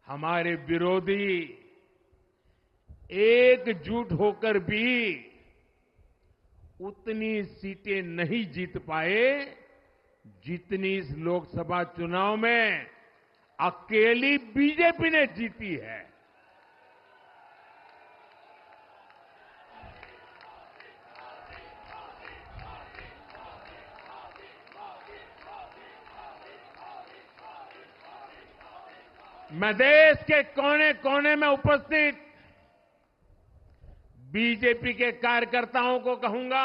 हमारे विरोधी एकजुट होकर भी उतनी सीटें नहीं जीत पाए जितनी इस लोकसभा चुनाव में अकेली बीजेपी ने जीती है। मैं देश के कोने कोने में उपस्थित बीजेपी के कार्यकर्ताओं को कहूंगा,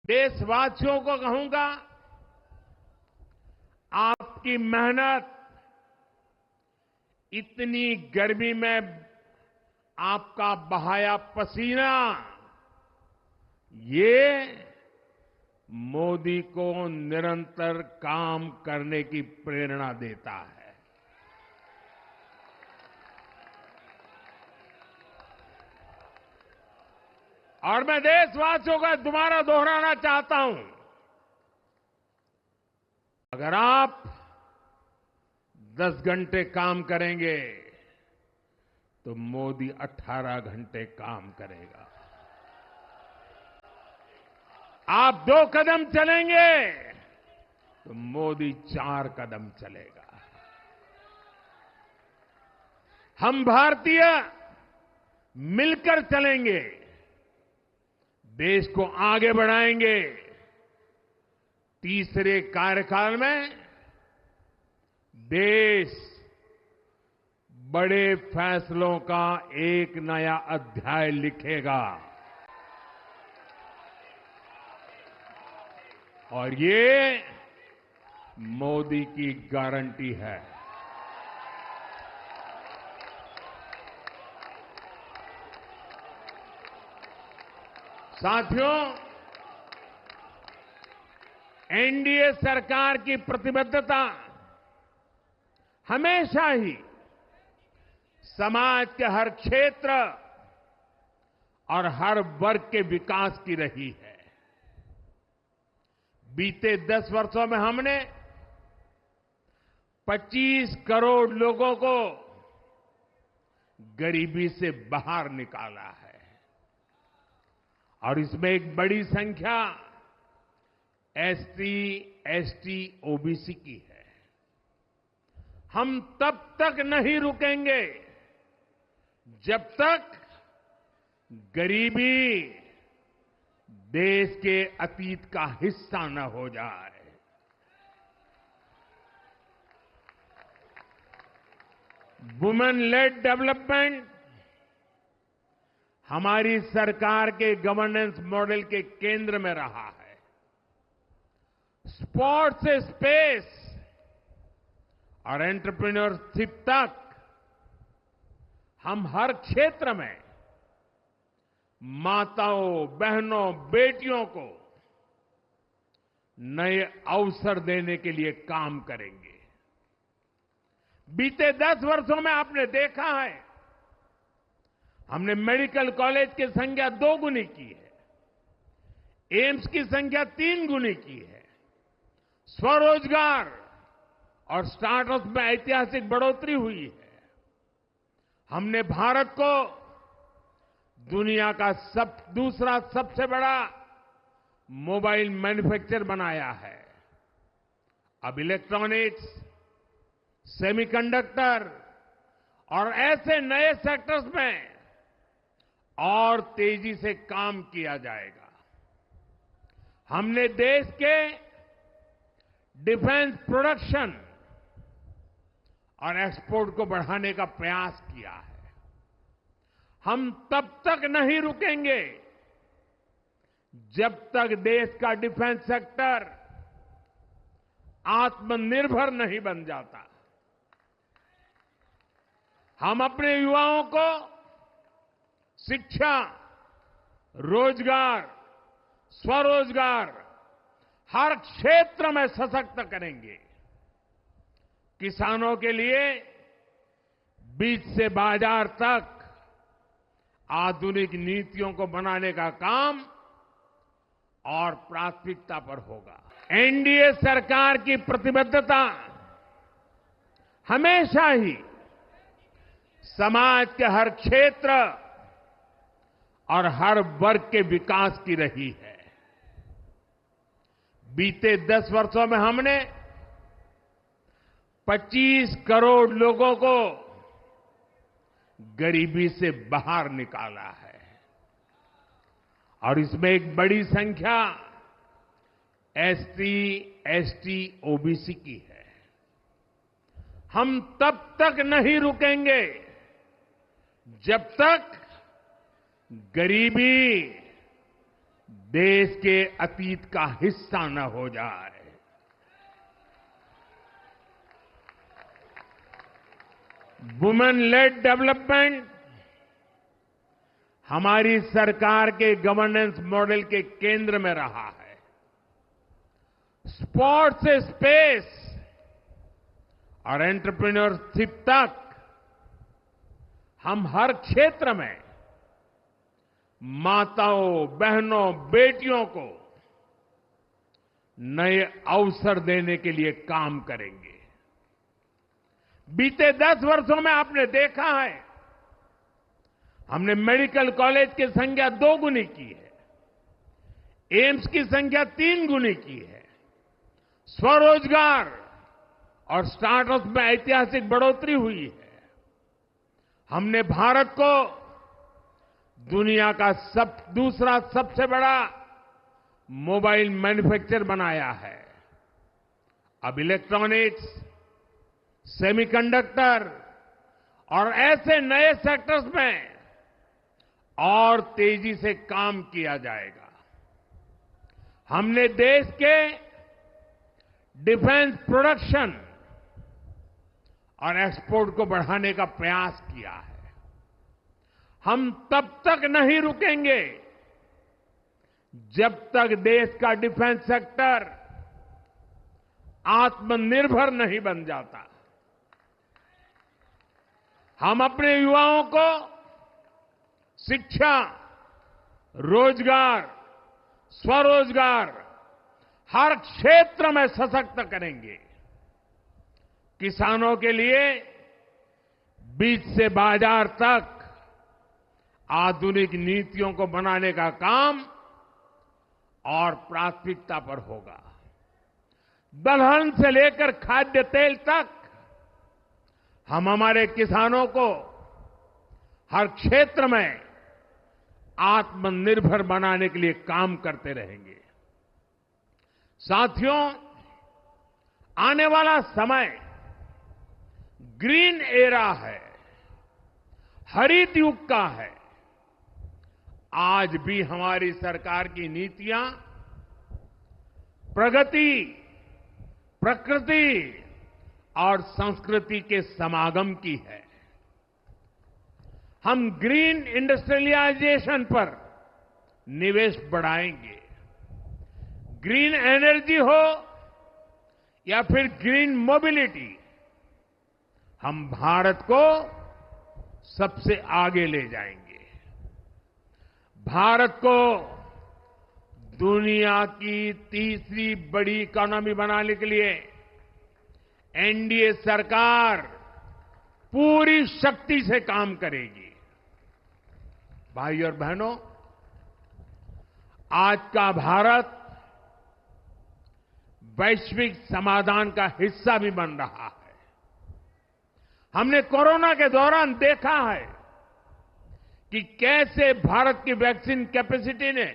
देशवासियों को कहूंगा, आपकी मेहनत, इतनी गर्मी में आपका बहाया पसीना, ये मोदी को निरंतर काम करने की प्रेरणा देता है। और मैं देशवासियों का दोबारा दोहराना चाहता हूं, अगर आप 10 घंटे काम करेंगे तो मोदी 18 घंटे काम करेगा। आप 2 कदम चलेंगे तो मोदी 4 कदम चलेगा। हम भारतीय मिलकर चलेंगे, देश को आगे बढ़ाएंगे। तीसरे कार्यकाल में देश बड़े फैसलों का एक नया अध्याय लिखेगा और ये मोदी की गारंटी है। साथियों, एनडीए सरकार की प्रतिबद्धता हमेशा ही समाज के हर क्षेत्र और हर वर्ग के विकास की रही है। बीते 10 वर्षों में हमने 25 करोड़ लोगों को गरीबी से बाहर निकाला है और इसमें एक बड़ी संख्या एसटी, एसटी, ओबीसी की है। हम तब तक नहीं रुकेंगे जब तक गरीबी देश के अतीत का हिस्सा न हो जाए। वुमेन लेड डेवलपमेंट हमारी सरकार के गवर्नेंस मॉडल के केंद्र में रहा है। स्पोर्ट्स से स्पेस और एंटरप्रेन्योरशिप तक हम हर क्षेत्र में माताओं, बहनों, बेटियों को नए अवसर देने के लिए काम करेंगे। बीते 10 वर्षों में आपने देखा है, हमने मेडिकल कॉलेज की संख्या 2 गुनी की है, एम्स की संख्या 3 गुनी की है, स्वरोजगार और स्टार्टअप में ऐतिहासिक बढ़ोतरी हुई है। हमने भारत को दुनिया का दूसरा सबसे बड़ा मोबाइल मैन्युफैक्चरर बनाया है। अब इलेक्ट्रॉनिक्स, सेमीकंडक्टर और ऐसे नए सेक्टर्स में और तेजी से काम किया जाएगा। हमने देश के डिफेंस प्रोडक्शन और एक्सपोर्ट को बढ़ाने का प्रयास किया है। हम तब तक नहीं रुकेंगे जब तक देश का डिफेंस सेक्टर आत्मनिर्भर नहीं बन जाता। हम अपने युवाओं को शिक्षा, रोजगार, स्वरोजगार हर क्षेत्र में सशक्त करेंगे। किसानों के लिए बीज से बाजार तक आधुनिक नीतियों को बनाने का काम और प्राथमिकता पर होगा। एनडीए सरकार की प्रतिबद्धता हमेशा ही समाज के हर क्षेत्र और हर वर्ग के विकास की रही है। बीते 10 वर्षों में हमने 25 करोड़ लोगों को गरीबी से बाहर निकाला है और इसमें एक बड़ी संख्या एसटी, एसटी, ओबीसी की है। हम तब तक नहीं रुकेंगे जब तक गरीबी देश के अतीत का हिस्सा न हो जाए। वुमेन लेड डेवलपमेंट हमारी सरकार के गवर्नेंस मॉडल के केंद्र में रहा है। स्पोर्ट्स से स्पेस और एंटरप्रेन्योरशिप तक हम हर क्षेत्र में माताओं, बहनों, बेटियों को नए अवसर देने के लिए काम करेंगे। बीते 10 वर्षों में आपने देखा है, हमने मेडिकल कॉलेज की संख्या 2 गुनी की है, एम्स की संख्या 3 गुनी की है, स्वरोजगार और स्टार्टअप में ऐतिहासिक बढ़ोतरी हुई है। हमने भारत को दुनिया का दूसरा सबसे बड़ा मोबाइल मैन्युफैक्चरर बनाया है। अब इलेक्ट्रॉनिक्स, सेमीकंडक्टर और ऐसे नए सेक्टर्स में और तेजी से काम किया जाएगा। हमने देश के डिफेंस प्रोडक्शन और एक्सपोर्ट को बढ़ाने का प्रयास किया है। हम तब तक नहीं रुकेंगे जब तक देश का डिफेंस सेक्टर आत्मनिर्भर नहीं बन जाता। हम अपने युवाओं को शिक्षा, रोजगार, स्वरोजगार हर क्षेत्र में सशक्त करेंगे। किसानों के लिए बीज से बाजार तक आधुनिक नीतियों को बनाने का काम और प्राथमिकता पर होगा। दलहन से लेकर खाद्य तेल तक हम हमारे किसानों को हर क्षेत्र में आत्मनिर्भर बनाने के लिए काम करते रहेंगे। साथियों, आने वाला समय ग्रीन एरा है, हरित युग का है। आज भी हमारी सरकार की नीतियां प्रगति, प्रकृति और संस्कृति के समागम की है। हम ग्रीन इंडस्ट्रियलाइजेशन पर निवेश बढ़ाएंगे। ग्रीन एनर्जी हो या फिर ग्रीन मोबिलिटी, हम भारत को सबसे आगे ले जाएंगे। भारत को दुनिया की तीसरी बड़ी इकोनॉमी बनाने के लिए एनडीए सरकार पूरी शक्ति से काम करेगी। भाई और बहनों, आज का भारत वैश्विक समाधान का हिस्सा भी बन रहा है। हमने कोरोना के दौरान देखा है कि कैसे भारत की वैक्सीन कैपेसिटी ने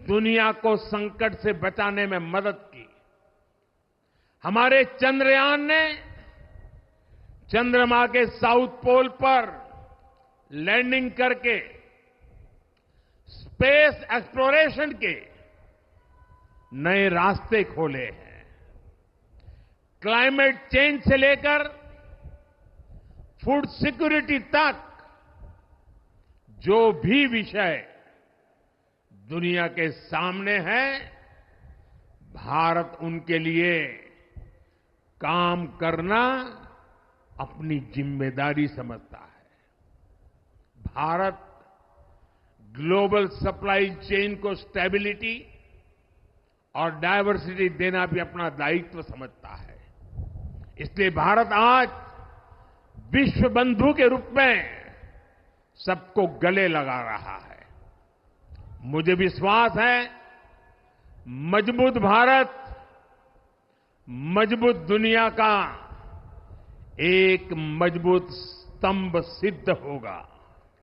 दुनिया को संकट से बचाने में मदद की। हमारे चंद्रयान ने चंद्रमा के साउथ पोल पर लैंडिंग करके स्पेस एक्सप्लोरेशन के नए रास्ते खोले हैं। क्लाइमेट चेंज से लेकर फूड सिक्योरिटी तक जो भी विषय दुनिया के सामने है, भारत उनके लिए काम करना अपनी जिम्मेदारी समझता है। भारत ग्लोबल सप्लाई चेन को स्टेबिलिटी और डायवर्सिटी देना भी अपना दायित्व समझता है। इसलिए भारत आज विश्व बंधु के रूप में सबको गले लगा रहा है। मुझे विश्वास है मजबूत भारत मजबूत दुनिया का एक मजबूत स्तंभ सिद्ध होगा।